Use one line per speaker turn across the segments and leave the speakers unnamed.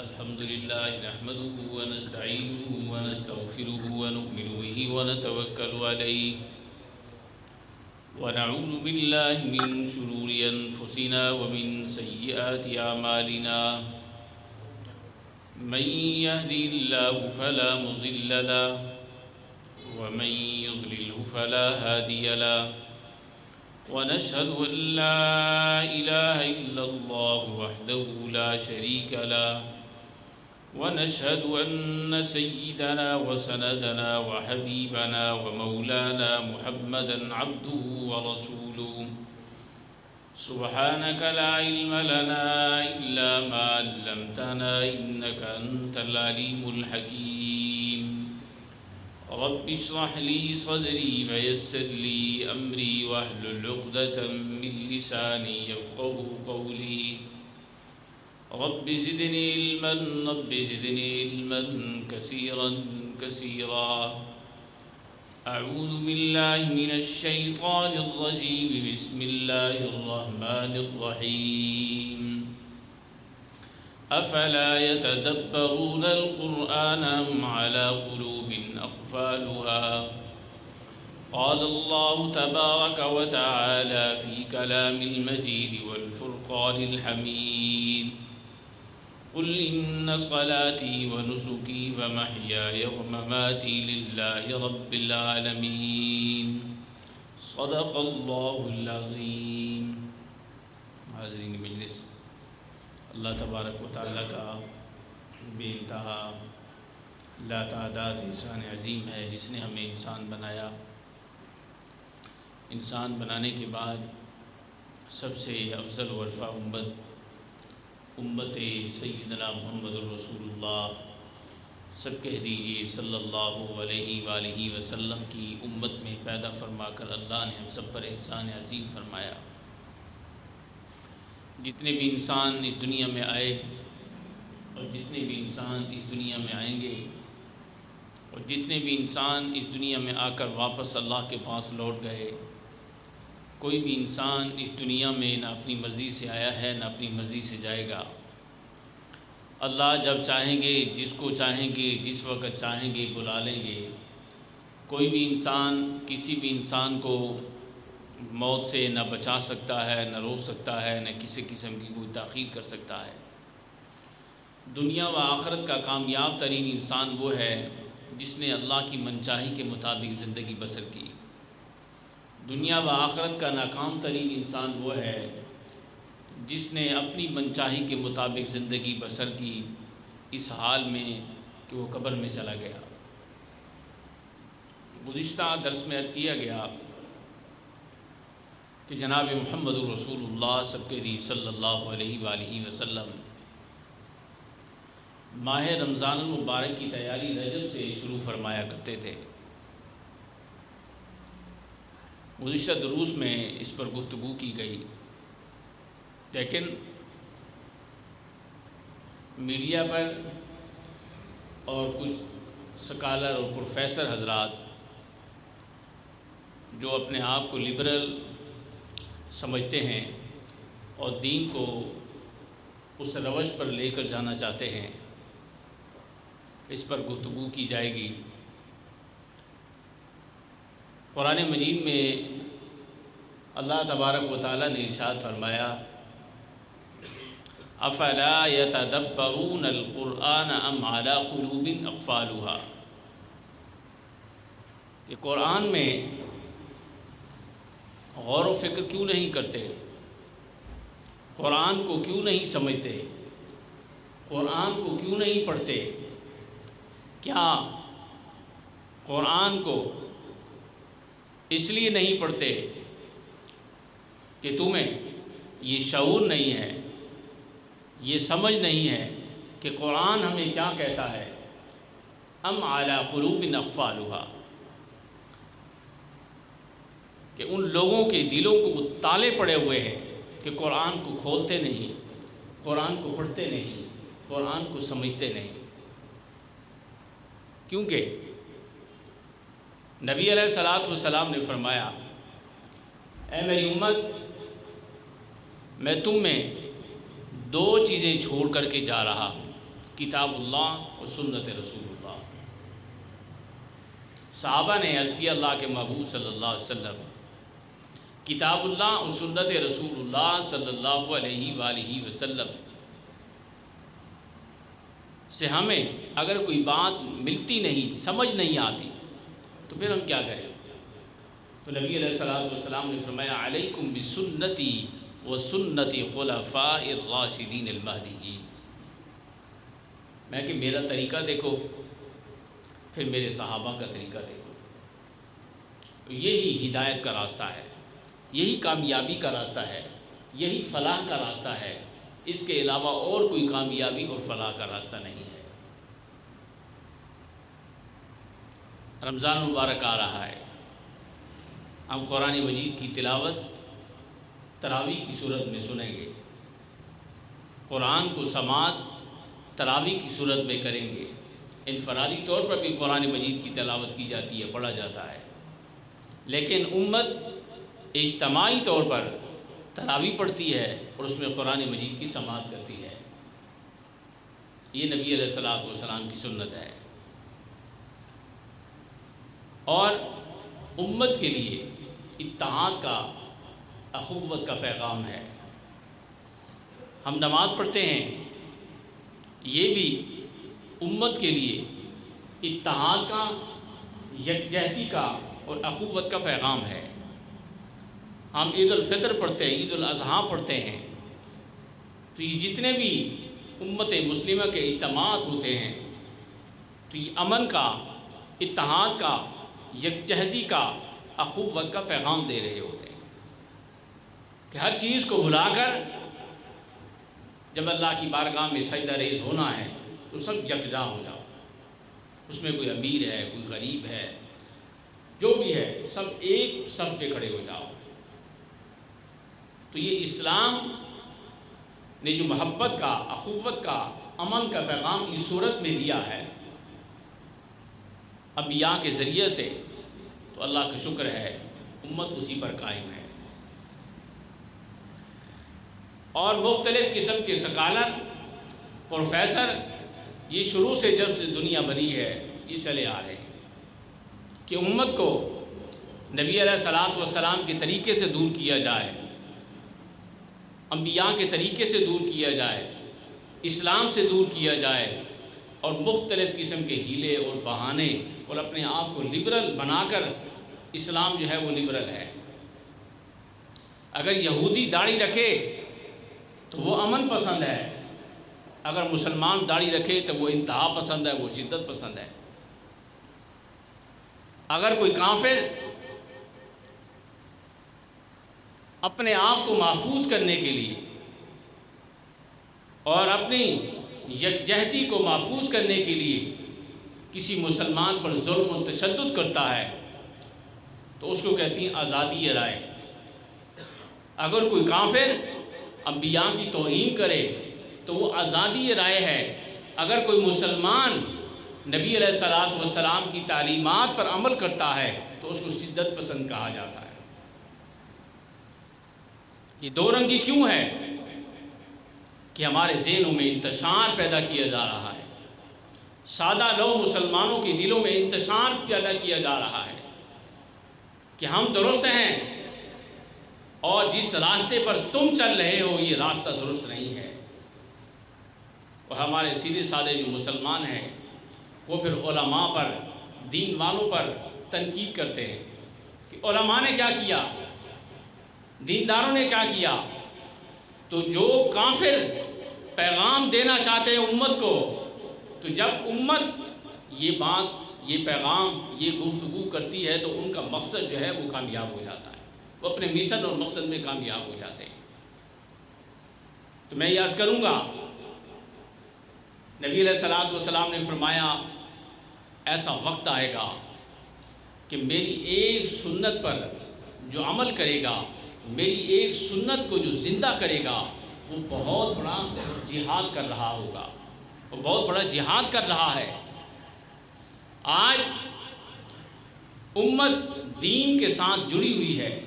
الحمد لله نحمده ونستعينه ونستغفره ونؤمن به ونتوكل عليه ونعوذ بالله من شرور أنفسنا ومن سيئات أعمالنا من يهدي الله فلا مضل له ومن يضلله فلا هادي له ونشهد أن لا إله إلا الله وحده لا شريك له ونشهد أن سيدنا وسندنا وحبيبنا ومولانا محمدا عبده ورسوله سبحانك لا علم لنا إلا ما علمتنا إنك أنت العليم الحكيم رب اشرح لي صدري ويسر لي أمري واحلل عقدة من لساني يفقهوا قولي رب زدني علما رب زدني علما كثيرا كثيرا أعوذ بالله من الشيطان الرجيم بسم الله الرحمن الرحيم أفلا يتدبرون القرآن أم على قلوب أقفالها قال الله تبارك وتعالى في كلام المجيد والفرقان الحميد قل إن صلاتي ونسكي ومحياي ومماتي لله رب العالمين صدق الله العظيم. حاضرین مجلس، اللہ تبارک و تعالیٰ کا بے انتہا لا تعداد احسان عظیم ہے جس نے ہمیں انسان بنایا. انسان بنانے کے بعد سب سے افضل و ارفع امت سیدنا محمد الرسول اللہ سب کہہ دیجیے صلی اللہ علیہ وآلہ وسلم کی امت میں پیدا فرما کر اللہ نے ہم سب پر احسان عظیم فرمایا. جتنے بھی انسان اس دنیا میں آئے اور جتنے بھی انسان اس دنیا میں آئیں گے اور جتنے بھی انسان اس دنیا میں آ کر واپس اللہ کے پاس لوٹ گئے، کوئی بھی انسان اس دنیا میں نہ اپنی مرضی سے آیا ہے نہ اپنی مرضی سے جائے گا. اللہ جب چاہیں گے، جس کو چاہیں گے، جس وقت چاہیں گے بلا لیں گے. کوئی بھی انسان کسی بھی انسان کو موت سے نہ بچا سکتا ہے، نہ روک سکتا ہے، نہ کسی قسم کی کوئی تاخیر کر سکتا ہے. دنیا و آخرت کا کامیاب ترین انسان وہ ہے جس نے اللہ کی منچاہی کے مطابق زندگی بسر کی. دنیا و آخرت کا ناکام ترین انسان وہ ہے جس نے اپنی منچاہی کے مطابق زندگی بسر کی اس حال میں کہ وہ قبر میں چلا گیا. گزشتہ درس میں عرض کیا گیا کہ جناب محمد الرسول اللہ سب کے دی صلی اللہ علیہ وآلہ وسلم ماہ رمضان المبارک کی تیاری رجب سے شروع فرمایا کرتے تھے. گزشتہ دروس میں اس پر گفتگو کی گئی، لیکن میڈیا پر اور کچھ سکالر اور پروفیسر حضرات جو اپنے آپ کو لبرل سمجھتے ہیں اور دین کو اس روش پر لے کر جانا چاہتے ہیں، اس پر گفتگو کی جائے گی. قرآن مجید میں اللہ تبارک و تعالیٰ نے ارشاد فرمایا افلا یتدبرون القرآن ام علی قلوب اقفالها. کہ قرآن میں غور و فکر کیوں نہیں کرتے، قرآن کو کیوں نہیں سمجھتے، قرآن کو کیوں نہیں پڑھتے. کیا قرآن کو اس لیے نہیں پڑھتے کہ تمہیں یہ شعور نہیں ہے، یہ سمجھ نہیں ہے کہ قرآن ہمیں کیا کہتا ہے. ام علی قلوب اقفالها، کہ ان لوگوں کے دلوں کو تالے پڑے ہوئے ہیں کہ قرآن کو کھولتے نہیں، قرآن کو پڑھتے نہیں، قرآن کو سمجھتے نہیں. کیونکہ نبی علیہ الصلوۃ والسلام نے فرمایا اے میری امت، میں تم میں دو چیزیں چھوڑ کر کے جا رہا ہوں، کتاب اللہ اور سنت رسول اللہ۔ صحابہ نے عرض کیا اللہ کے محبوب صلی اللہ علیہ وسلم، کتاب اللہ اور سنت رسول اللہ صلی اللہ علیہ وآلہ وسلم سے ہمیں اگر کوئی بات ملتی نہیں، سمجھ نہیں آتی، تو پھر ہم کیا کریں؟ تو نبی علیہ الصلوۃ والسلام نے فرمایا علیکم بسنتی و سنت خلفاء الراشدین المہدیین، میں کہ میرا طریقہ دیکھو، پھر میرے صحابہ کا طریقہ دیکھو۔ یہی ہدایت کا راستہ ہے، یہی کامیابی کا راستہ ہے، یہی فلاح کا راستہ ہے، اس کے علاوہ اور کوئی کامیابی اور فلاح کا راستہ نہیں ہے۔ رمضان مبارک آ رہا ہے، ہم قرآن مجید کی تلاوت تراویح کی صورت میں سنیں گے، قرآن کو سماعت تراویح کی صورت میں کریں گے۔ انفرادی طور پر بھی قرآن مجید کی تلاوت کی جاتی ہے، پڑھا جاتا ہے، لیکن امت اجتماعی طور پر تراویح پڑھتی ہے اور اس میں قرآن مجید کی سماعت کرتی ہے۔ یہ نبی علیہ الصلوۃ والسلام کی سنت ہے، اور امت کے لیے اتحاد کا، اخوت کا پیغام ہے۔ ہم نماز پڑھتے ہیں، یہ بھی امت کے لیے اتحاد کا، یکجہتی کا اور اخوت کا پیغام ہے۔ ہم عید الفطر پڑھتے ہیں، عید الاضحیٰ پڑھتے ہیں، تو یہ جتنے بھی امت مسلمہ کے اجتماعات ہوتے ہیں، تو یہ امن کا، اتحاد کا، یکجہتی کا، اخوت کا پیغام دے رہے ہوتے ہیں کہ ہر چیز کو بھلا کر جب اللہ کی بارگاہ میں سجدہ ریز ہونا ہے تو سب یکجا ہو جاؤ۔ اس میں کوئی امیر ہے، کوئی غریب ہے، جو بھی ہے، سب ایک صف پہ کھڑے ہو جاؤ۔ تو یہ اسلام نے جو محبت کا، اخوت کا، امن کا پیغام اس صورت میں دیا ہے انبیاء کے ذریعے سے، تو اللہ کا شکر ہے امت اسی پر قائم ہے۔ اور مختلف قسم کے سکالر، پروفیسر، یہ شروع سے جب سے دنیا بنی ہے یہ چلے آ رہے ہیں کہ امت کو نبی علیہ الصلوۃ والسلام کے طریقے سے دور کیا جائے، انبیاء کے طریقے سے دور کیا جائے، اسلام سے دور کیا جائے، اور مختلف قسم کے ہیلے اور بہانے اور اپنے آپ کو لبرل بنا کر، اسلام جو ہے وہ لبرل ہے۔ اگر یہودی داڑھی رکھے تو وہ امن پسند ہے، اگر مسلمان داڑھی رکھے تو وہ انتہا پسند ہے، وہ شدت پسند ہے۔ اگر کوئی کافر اپنے آپ کو محفوظ کرنے کے لیے اور اپنی یکجہتی کو محفوظ کرنے کے لیے کسی مسلمان پر ظلم و تشدد کرتا ہے تو اس کو کہتی ہیں آزادی رائے۔ اگر کوئی کافر انبیاء کی توہین کرے تو وہ آزادی رائے ہے۔ اگر کوئی مسلمان نبی علیہ الصلوۃ والسلام کی تعلیمات پر عمل کرتا ہے تو اس کو شدت پسند کہا جاتا ہے۔ یہ دو رنگی کیوں ہے کہ ہمارے ذہنوں میں انتشار پیدا کیا جا رہا ہے، سادہ لو مسلمانوں کے دلوں میں انتشار پیدا کیا جا رہا ہے کہ ہم درست ہیں اور جس راستے پر تم چل رہے ہو یہ راستہ درست نہیں ہے۔ اور ہمارے سیدھے سادے جو مسلمان ہیں وہ پھر علماء پر، دین والوں پر تنقید کرتے ہیں کہ علماء نے کیا کیا، دینداروں نے کیا کیا۔ تو جو کافر پیغام دینا چاہتے ہیں امت کو، تو جب امت یہ بات، یہ پیغام، یہ گفتگو کرتی ہے تو ان کا مقصد جو ہے وہ کامیاب ہو جاتا ہے، وہ اپنے مشن اور مقصد میں کامیاب ہو جاتے ہیں۔ تو میں یہ عرض کروں گا، نبی علیہ الصلوۃ والسلام نے فرمایا ایسا وقت آئے گا کہ میری ایک سنت پر جو عمل کرے گا، میری ایک سنت کو جو زندہ کرے گا، وہ بہت بڑا جہاد کر رہا ہوگا، وہ بہت بڑا جہاد کر رہا ہے۔ آج امت دین کے ساتھ جڑی ہوئی ہے،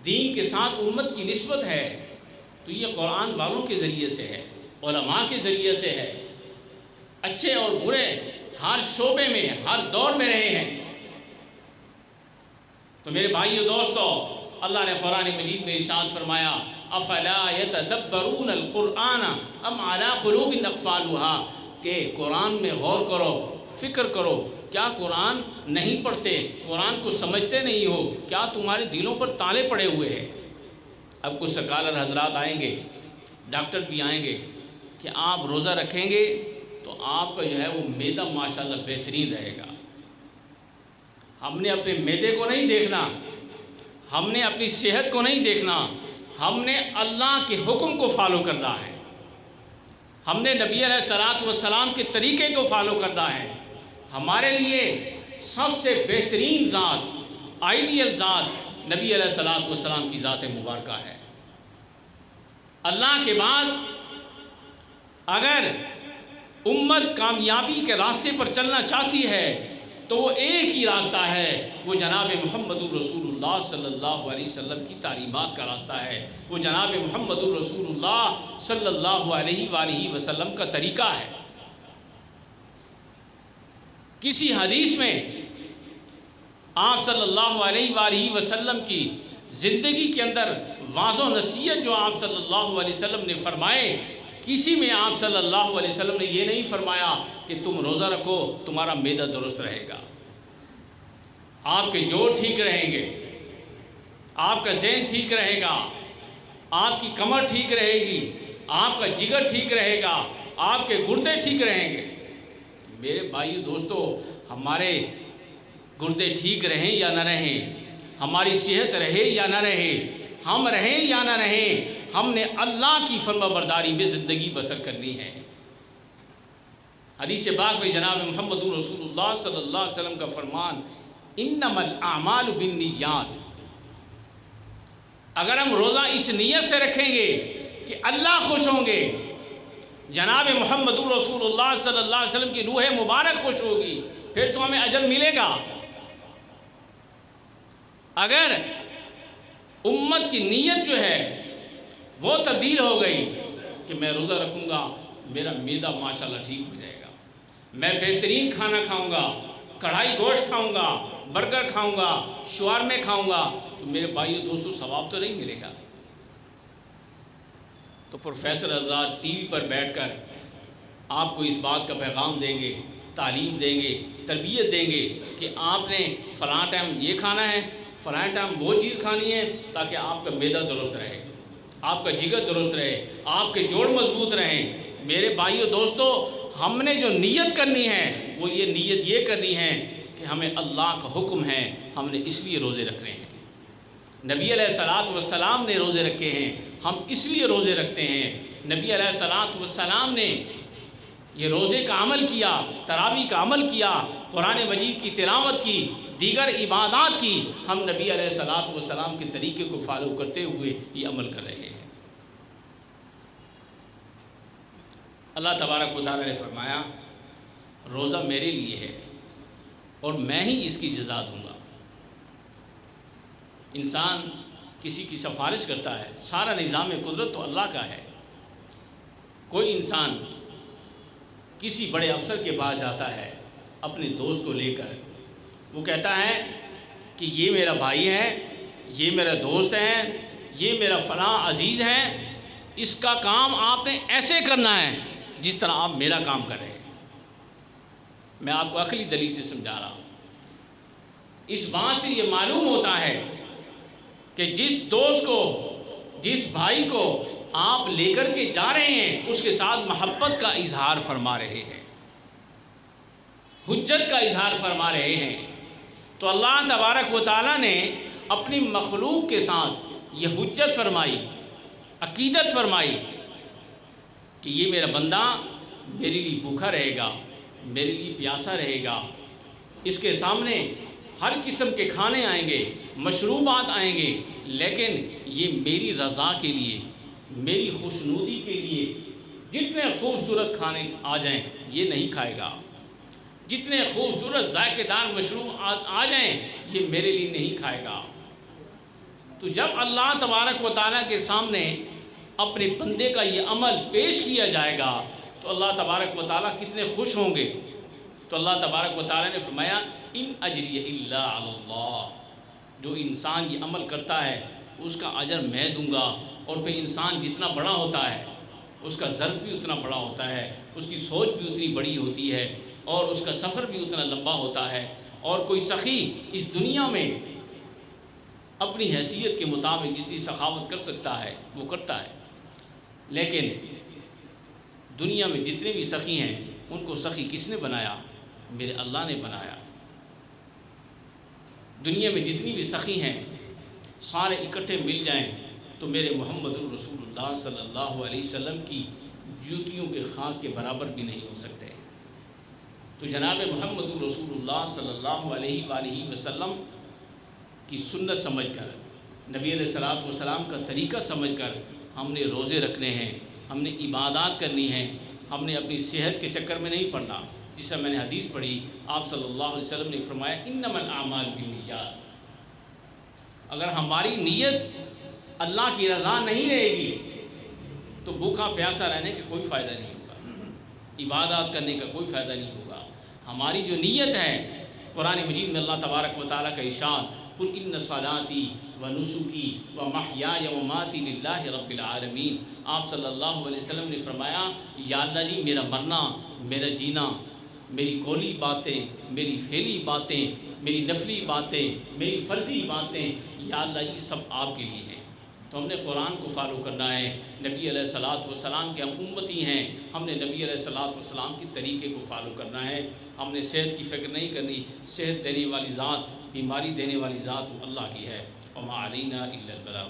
دین کے ساتھ امت کی نسبت ہے، تو یہ قرآن والوں کے ذریعے سے ہے، علماء کے ذریعے سے ہے، اچھے اور برے ہر شعبے میں ہر دور میں رہے ہیں۔ تو میرے بھائیو دوستو، اللہ نے قرآن مجید میں ارشاد فرمایا افلا یتدبرون القرآن ام علی قلوب اقفالها، کہ قرآن میں غور کرو، فکر کرو، کیا قرآن نہیں پڑھتے، قرآن کو سمجھتے نہیں ہو، کیا تمہارے دلوں پر تالے پڑے ہوئے ہیں؟ اب کچھ سکالر حضرات آئیں گے، ڈاکٹر بھی آئیں گے کہ آپ روزہ رکھیں گے تو آپ کا جو ہے وہ معدہ ماشاءاللہ بہترین رہے گا۔ ہم نے اپنے معدے کو نہیں دیکھنا، ہم نے اپنی صحت کو نہیں دیکھنا، ہم نے اللہ کے حکم کو فالو کرنا ہے، ہم نے نبی علیہ الصلوۃ والسلام کے طریقے کو فالو کرنا ہے۔ ہمارے لیے سب سے بہترین ذات، آئیڈیل ذات نبی علیہ الصلوۃ والسلام کی ذات مبارکہ ہے۔ اللہ کے بعد اگر امت کامیابی کے راستے پر چلنا چاہتی ہے تو وہ ایک ہی راستہ ہے، وہ جناب محمد الرسول اللہ صلی اللہ علیہ وسلم کی تعلیمات کا راستہ ہے، وہ جناب محمد الرسول اللہ صلی اللہ علیہ وآلہ وسلم کا طریقہ ہے۔ کسی حدیث میں آپ صلی اللہ علیہ وآلہ وسلم کی زندگی کے اندر واضح و نصیحت جو آپ صلی اللہ علیہ وسلم نے فرمائے، کسی میں آپ صلی اللہ علیہ وسلم نے یہ نہیں فرمایا کہ تم روزہ رکھو تمہارا معدہ درست رہے گا، آپ کے جوڑ ٹھیک رہیں گے، آپ کا ذہن ٹھیک رہے گا، آپ کی کمر ٹھیک رہے گی، آپ کا جگر ٹھیک رہے گا، آپ کے گردے ٹھیک رہیں گے۔ میرے بھائی دوستو، ہمارے گردے ٹھیک رہیں یا نہ رہیں، ہماری صحت رہے یا نہ رہے، ہم رہیں یا نہ رہیں، ہم نے اللہ کی فرما برداری میں زندگی بسر کرنی ہے۔ حدیث پاک میں جناب محمد رسول اللہ صلی اللہ علیہ وسلم کا فرمان انما الاعمال بالنیات، اگر ہم روزہ اس نیت سے رکھیں گے کہ اللہ خوش ہوں گے، جناب محمد رسول اللہ صلی اللہ علیہ وسلم کی روح مبارک خوش ہوگی، پھر تو ہمیں اجر ملے گا۔ اگر امت کی نیت جو ہے وہ تبدیل ہو گئی کہ میں روزہ رکھوں گا، میرا معدہ ماشاءاللہ ٹھیک ہو جائے گا، میں بہترین کھانا کھاؤں گا، کڑھائی گوشت کھاؤں گا، برگر کھاؤں گا، شورمے کھاؤں گا، تو میرے بھائیو دوستو ثواب تو نہیں ملے گا۔ تو پروفیسر آزاد ٹی وی پر بیٹھ کر آپ کو اس بات کا پیغام دیں گے، تعلیم دیں گے، تربیت دیں گے کہ آپ نے فلاں ٹائم یہ کھانا ہے، فلاں ٹائم وہ چیز کھانی ہے، تاکہ آپ کا معدہ درست رہے، آپ کا جگر درست رہے، آپ کے جوڑ مضبوط رہیں۔ میرے بھائیو دوستو، ہم نے جو نیت کرنی ہے وہ یہ نیت یہ کرنی ہے کہ ہمیں اللہ کا حکم ہے، ہم نے اس لیے روزے رکھ رہے ہیں، نبی علیہ الصلوۃ والسلام نے روزے رکھے ہیں، ہم اس لیے روزے رکھتے ہیں۔ نبی علیہ الصلوۃ والسلام نے یہ روزے کا عمل کیا، تراویح کا عمل کیا، قرآن مجید کی تلاوت کی، دیگر عبادات کی، ہم نبی علیہ الصلوۃ والسلام کے طریقے کو فالو کرتے ہوئے یہ عمل کر رہے ہیں۔ اللہ تبارک و تعالیٰ نے فرمایا روزہ میرے لیے ہے اور میں ہی اس کی جزا دوں گا۔ انسان کسی کی سفارش کرتا ہے، سارا نظام قدرت تو اللہ کا ہے۔ کوئی انسان کسی بڑے افسر کے پاس جاتا ہے اپنے دوست کو لے کر، وہ کہتا ہے کہ یہ میرا بھائی ہے، یہ میرا دوست ہے، یہ میرا فلاں عزیز ہے، اس کا کام آپ نے ایسے کرنا ہے جس طرح آپ میرا کام کر رہے ہیں۔ میں آپ کو عقلی دلیل سے سمجھا رہا ہوں۔ اس بات سے یہ معلوم ہوتا ہے کہ جس دوست کو، جس بھائی کو آپ لے کر کے جا رہے ہیں، اس کے ساتھ محبت کا اظہار فرما رہے ہیں، حجت کا اظہار فرما رہے ہیں۔ تو اللہ تبارک و تعالیٰ نے اپنی مخلوق کے ساتھ یہ حجت فرمائی، عقیدت فرمائی کہ یہ میرا بندہ میرے لیے بھوکا رہے گا، میرے لیے پیاسا رہے گا، اس کے سامنے ہر قسم کے کھانے آئیں گے، مشروبات آئیں گے، لیکن یہ میری رضا کے لیے، میری خوشنودی کے لیے جتنے خوبصورت کھانے آ جائیں یہ نہیں کھائے گا، جتنے خوبصورت ذائقے دار مشروب آ جائیں یہ میرے لیے نہیں کھائے گا۔ تو جب اللہ تبارک و تعالیٰ کے سامنے اپنے بندے کا یہ عمل پیش کیا جائے گا تو اللہ تبارک و تعالیٰ کتنے خوش ہوں گے۔ تو اللہ تبارک و تعالیٰ نے فرمایا ان اجری الا علی اللہ، جو انسان یہ عمل کرتا ہے اس کا اجر میں دوں گا۔ اور پھر انسان جتنا بڑا ہوتا ہے اس کا ظرف بھی اتنا بڑا ہوتا ہے، اس کی سوچ بھی اتنی بڑی ہوتی ہے، اور اس کا سفر بھی اتنا لمبا ہوتا ہے۔ اور کوئی سخی اس دنیا میں اپنی حیثیت کے مطابق جتنی سخاوت کر سکتا ہے وہ کرتا ہے، لیکن دنیا میں جتنے بھی سخی ہیں ان کو سخی کس نے بنایا؟ میرے اللہ نے بنایا۔ دنیا میں جتنی بھی سخی ہیں سارے اکٹھے مل جائیں تو میرے محمد الرسول اللہ صلی اللہ علیہ وسلم کی جوتیوں کے خاک کے برابر بھی نہیں ہو سکتے۔ تو جناب محمد الرسول اللہ صلی اللہ علیہ وآلہ وسلم کی سنت سمجھ کر، نبی علیہ الصلوۃ والسلام کا طریقہ سمجھ کر ہم نے روزے رکھنے ہیں، ہم نے عبادات کرنی ہیں، ہم نے اپنی صحت کے چکر میں نہیں پڑنا۔ جس سے میں نے حدیث پڑھی، آپ صلی اللہ علیہ وسلم نے فرمایا انما الاعمال بالنیات، اگر ہماری نیت اللہ کی رضا نہیں رہے گی تو بھوکا پیاسا رہنے کا کوئی فائدہ نہیں ہوگا، عبادات کرنے کا کوئی فائدہ نہیں ہوگا۔ ہماری جو نیت ہے، قرآن مجید میں اللہ تبارک و تعالیٰ کا ارشاد قل ان صلاتی و نسکی و محیای و مماتی للہ رب العالمین، آپ صلی اللہ علیہ وسلم نے فرمایا یا اللہ جی میرا مرنا، میرا جینا، میری قولی باتیں، میری فعلی باتیں، میری نفلی باتیں، میری فرضی باتیں، یا اللہ یہ سب آپ کے لیے ہیں۔ تو ہم نے قرآن کو فالو کرنا ہے، نبی علیہ الصلوۃ والسلام کے ہم امتی ہیں، ہم نے نبی علیہ الصلوۃ والسلام کے طریقے کو فالو کرنا ہے۔ ہم نے صحت کی فکر نہیں کرنی، صحت دینے والی ذات، بیماری دینے والی ذات وہ اللہ کی ہے۔ وما علینا الا البلاغ۔